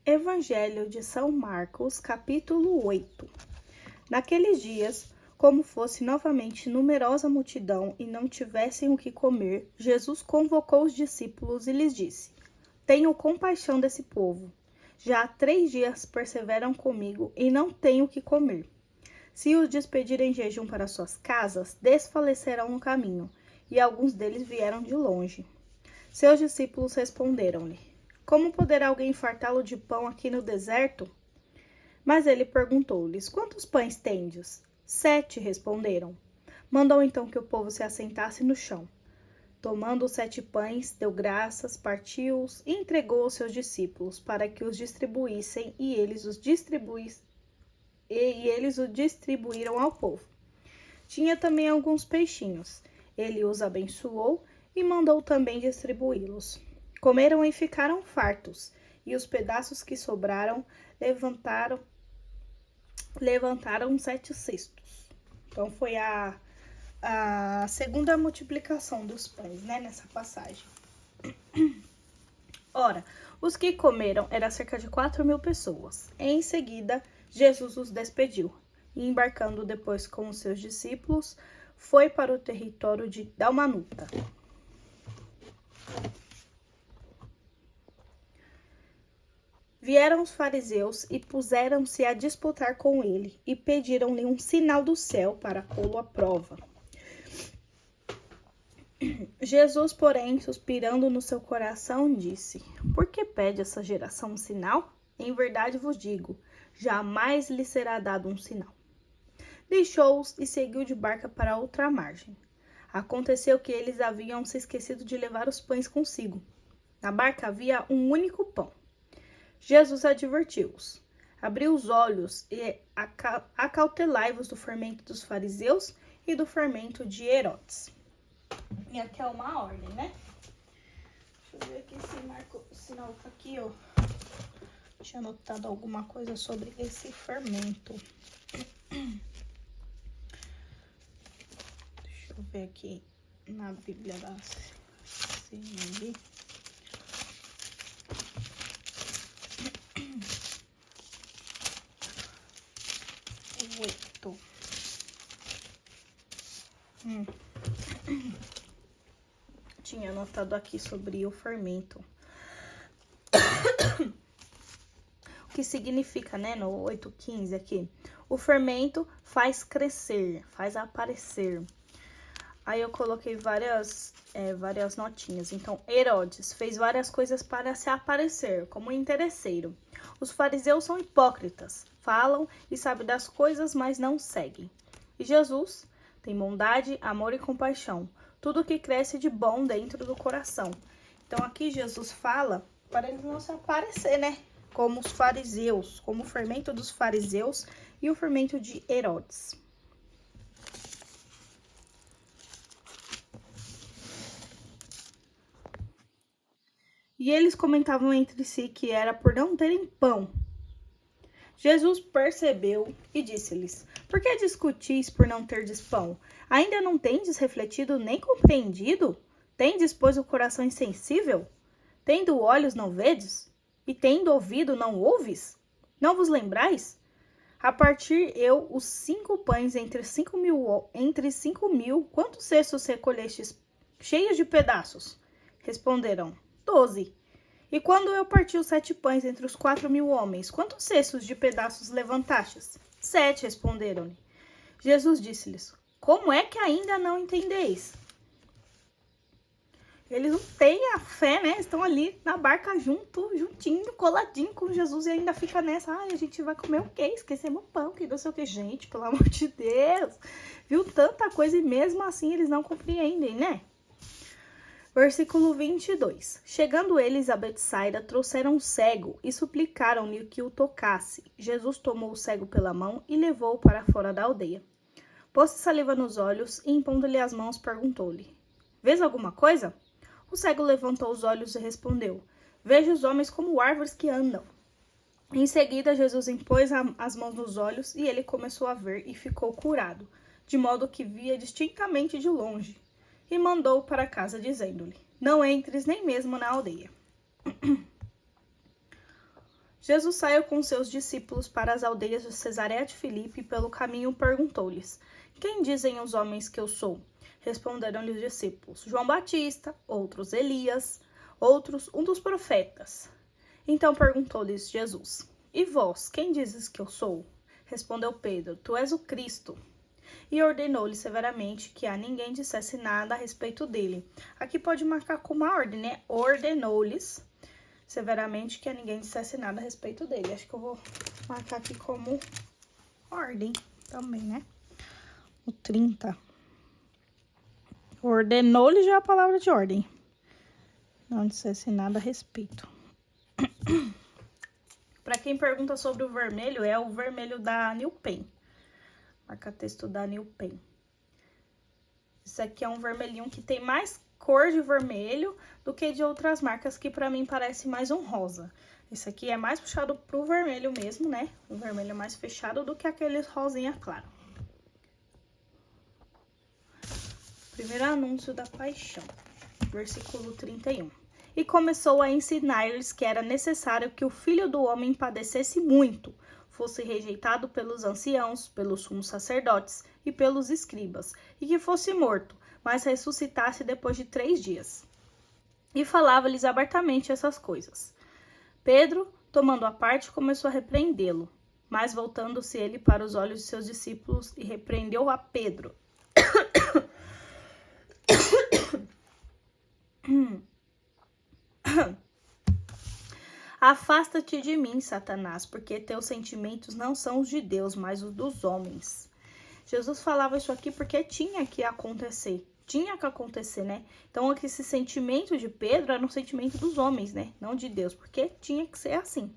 Evangelho de São Marcos, capítulo 8. Naqueles dias, como fosse novamente numerosa multidão e não tivessem o que comer, Jesus convocou os discípulos e lhes disse: Tenho compaixão desse povo. Já há 3 dias perseveram comigo e não têm o que comer. Se os despedirem em jejum para suas casas, desfalecerão no caminho, e alguns deles vieram de longe. Seus discípulos responderam-lhe: Como poderá alguém fartá-lo de pão aqui no deserto? Mas ele perguntou-lhes: Quantos pães tendes? 7, responderam. Mandou então que o povo se assentasse no chão. Tomando os 7 pães, deu graças, partiu-os e entregou aos seus discípulos para que os distribuíssem, e eles o distribuíram ao povo. Tinha também alguns peixinhos. Ele os abençoou e mandou também distribuí-los. Comeram e ficaram fartos, e os pedaços que sobraram levantaram 7 cestos. Então foi a segunda multiplicação dos pães, né, nessa passagem. Ora, os que comeram eram cerca de 4.000 pessoas. Em seguida, Jesus os despediu, e embarcando depois com os seus discípulos, foi para o território de Dalmanuta. Vieram os fariseus e puseram-se a disputar com ele, e pediram-lhe um sinal do céu para pô-lo à prova. Jesus, porém, suspirando no seu coração, disse: Por que pede essa geração um sinal? Em verdade vos digo, jamais lhe será dado um sinal. Deixou-os e seguiu de barca para outra margem. Aconteceu que eles haviam se esquecido de levar os pães consigo. Na barca havia um único pão. Jesus advertiu-os: Abri os olhos e acautelai-vos do fermento dos fariseus e do fermento de Herodes. E aqui é uma ordem, né? Deixa eu ver aqui se sinal tá aqui, ó. Tinha anotado alguma coisa sobre esse fermento. Deixa eu ver aqui na Bíblia da CNB. Tinha anotado aqui sobre o fermento. O que significa, né, no 8:15 aqui? O fermento faz crescer, faz aparecer. Aí eu coloquei várias notinhas. Então, Herodes fez várias coisas para se aparecer, como um interesseiro. Os fariseus são hipócritas, falam e sabem das coisas, mas não seguem. E Jesus tem bondade, amor e compaixão, tudo que cresce de bom dentro do coração. Então, aqui Jesus fala para eles não se aparecer, né? Como os fariseus, como o fermento dos fariseus e o fermento de Herodes. E eles comentavam entre si que era por não terem pão. Jesus percebeu e disse-lhes: Por que discutis por não terdes pão? Ainda não tendes refletido nem compreendido? Tendes, pois, o coração insensível? Tendo olhos, não vedes? E tendo ouvido, não ouves? Não vos lembrais? A partir eu os 5 pães entre 5.000, quantos cestos recolhestes cheios de pedaços? Responderam: 12. E quando eu parti os 7 pães entre os 4.000 homens, quantos cestos de pedaços levantastes? 7, responderam-lhe. Jesus disse-lhes: Como é que ainda não entendeis? Eles não têm a fé, né? Estão ali na barca juntinho, coladinho com Jesus, e ainda fica nessa: a gente vai comer o quê? Esquecemos o pão, que não sei o que. Gente, pelo amor de Deus. Viu tanta coisa e mesmo assim eles não compreendem, né? Versículo 22. Chegando eles a Betsaida, trouxeram um cego e suplicaram-lhe que o tocasse. Jesus tomou o cego pela mão e levou-o para fora da aldeia. Pôs saliva nos olhos e, impondo-lhe as mãos, perguntou-lhe: Vês alguma coisa? O cego levantou os olhos e respondeu: Vejo os homens como árvores que andam. Em seguida, Jesus impôs as mãos nos olhos e ele começou a ver e ficou curado, de modo que via distintamente de longe. E mandou para casa, dizendo-lhe: Não entres nem mesmo na aldeia. Jesus saiu com seus discípulos para as aldeias de Cesareia de Filipe e pelo caminho perguntou-lhes: Quem dizem os homens que eu sou? Responderam-lhe os discípulos: João Batista, outros Elias, outros um dos profetas. Então perguntou-lhes Jesus: E vós, quem dizes que eu sou? Respondeu Pedro: Tu és o Cristo. E ordenou-lhe severamente que a ninguém dissesse nada a respeito dele. Aqui pode marcar como uma ordem, né? Ordenou-lhes severamente que a ninguém dissesse nada a respeito dele. Acho que eu vou marcar aqui como ordem também, né? O 30. Ordenou-lhe já a palavra de ordem. Não dissesse nada a respeito. Para quem pergunta sobre o vermelho, é o vermelho da New Pen. Marca texto da New Pen. Esse aqui é um vermelhinho que tem mais cor de vermelho do que de outras marcas que para mim parece mais um rosa. Esse aqui é mais puxado pro vermelho mesmo, né? O vermelho é mais fechado do que aquele rosinha claro. Primeiro anúncio da paixão, versículo 31. E começou a ensinar-lhes que era necessário que o Filho do Homem padecesse muito, fosse rejeitado pelos anciãos, pelos sumos sacerdotes e pelos escribas, e que fosse morto, mas ressuscitasse depois de 3 dias. E falava-lhes abertamente essas coisas. Pedro, tomando a parte, começou a repreendê-lo, mas voltando-se ele para os olhos de seus discípulos e repreendeu a Pedro. Afasta-te de mim, Satanás, porque teus sentimentos não são os de Deus, mas os dos homens. Jesus falava isso aqui porque tinha que acontecer. Tinha que acontecer, né? Então, esse sentimento de Pedro era um sentimento dos homens, né? Não de Deus, porque tinha que ser assim.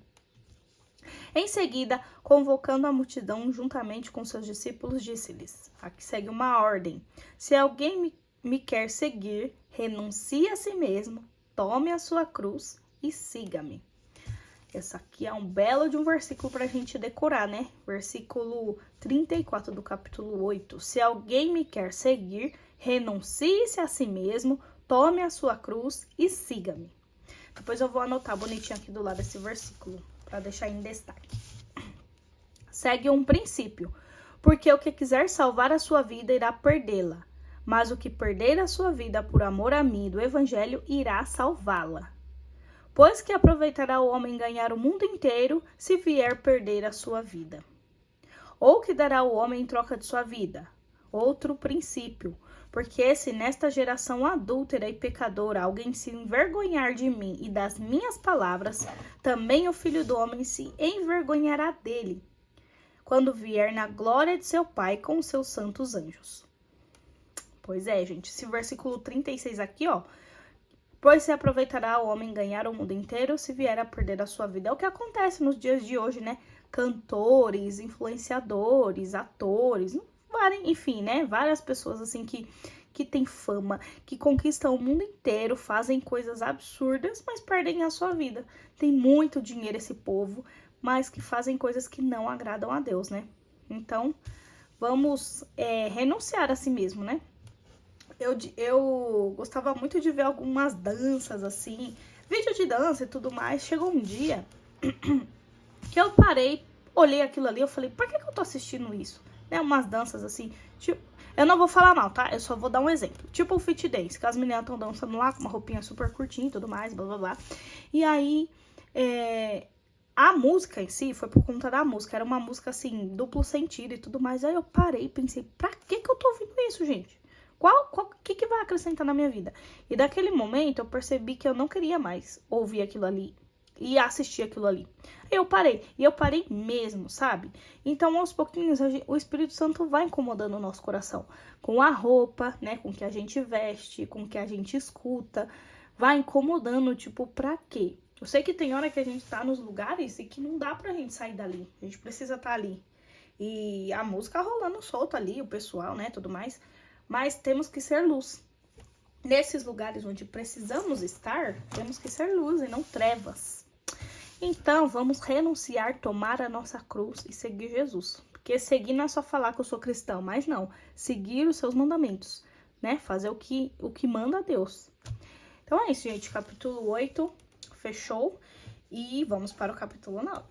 Em seguida, convocando a multidão juntamente com seus discípulos, disse-lhes: Aqui segue uma ordem. Se alguém me quer seguir, renuncie a si mesmo, tome a sua cruz e siga-me. Esse aqui é um belo de um versículo para a gente decorar, né? Versículo 34 do capítulo 8. Se alguém me quer seguir, renuncie-se a si mesmo, tome a sua cruz e siga-me. Depois eu vou anotar bonitinho aqui do lado esse versículo, para deixar em destaque. Segue um princípio, porque o que quiser salvar a sua vida irá perdê-la, mas o que perder a sua vida por amor a mim e do evangelho irá salvá-la. Pois que aproveitará o homem ganhar o mundo inteiro se vier perder a sua vida? Ou que dará o homem em troca de sua vida? Outro princípio, porque se nesta geração adúltera e pecadora alguém se envergonhar de mim e das minhas palavras, também o Filho do Homem se envergonhará dele, quando vier na glória de seu Pai com os seus santos anjos. Pois é, gente, esse versículo 36 aqui, ó. Pois se aproveitará o homem ganhar o mundo inteiro se vier a perder a sua vida. É o que acontece nos dias de hoje, né? Cantores, influenciadores, atores, enfim, né? Várias pessoas assim que têm fama, que conquistam o mundo inteiro, fazem coisas absurdas, mas perdem a sua vida. Tem muito dinheiro esse povo, mas que fazem coisas que não agradam a Deus, né? Então, vamos renunciar a si mesmo, né? Eu gostava muito de ver algumas danças, assim, vídeo de dança e tudo mais. Chegou um dia que eu parei, olhei aquilo ali, eu falei, por que eu tô assistindo isso? Né, umas danças assim, tipo, eu não vou falar mal, tá? Eu só vou dar um exemplo. Tipo o fit dance, que as meninas estão dançando lá com uma roupinha super curtinha e tudo mais, blá blá blá. E aí, a música em si, foi por conta da música, era uma música assim, duplo sentido e tudo mais. Aí eu parei e pensei, pra que eu tô ouvindo isso, gente? O que vai acrescentar na minha vida? E daquele momento eu percebi que eu não queria mais ouvir aquilo ali e assistir aquilo ali. Aí eu parei, e eu parei mesmo, sabe? Então aos pouquinhos o Espírito Santo vai incomodando o nosso coração. Com a roupa, né, com o que a gente veste, com o que a gente escuta, vai incomodando, tipo, pra quê? Eu sei que tem hora que a gente tá nos lugares e que não dá pra gente sair dali, a gente precisa estar ali. E a música rolando solto ali, o pessoal, né, tudo mais. Mas temos que ser luz. Nesses lugares onde precisamos estar, temos que ser luz e não trevas. Então, vamos renunciar, tomar a nossa cruz e seguir Jesus. Porque seguir não é só falar que eu sou cristão, mas não. Seguir os seus mandamentos, né? Fazer o que manda Deus. Então é isso, gente. Capítulo 8 fechou. E vamos para o capítulo 9.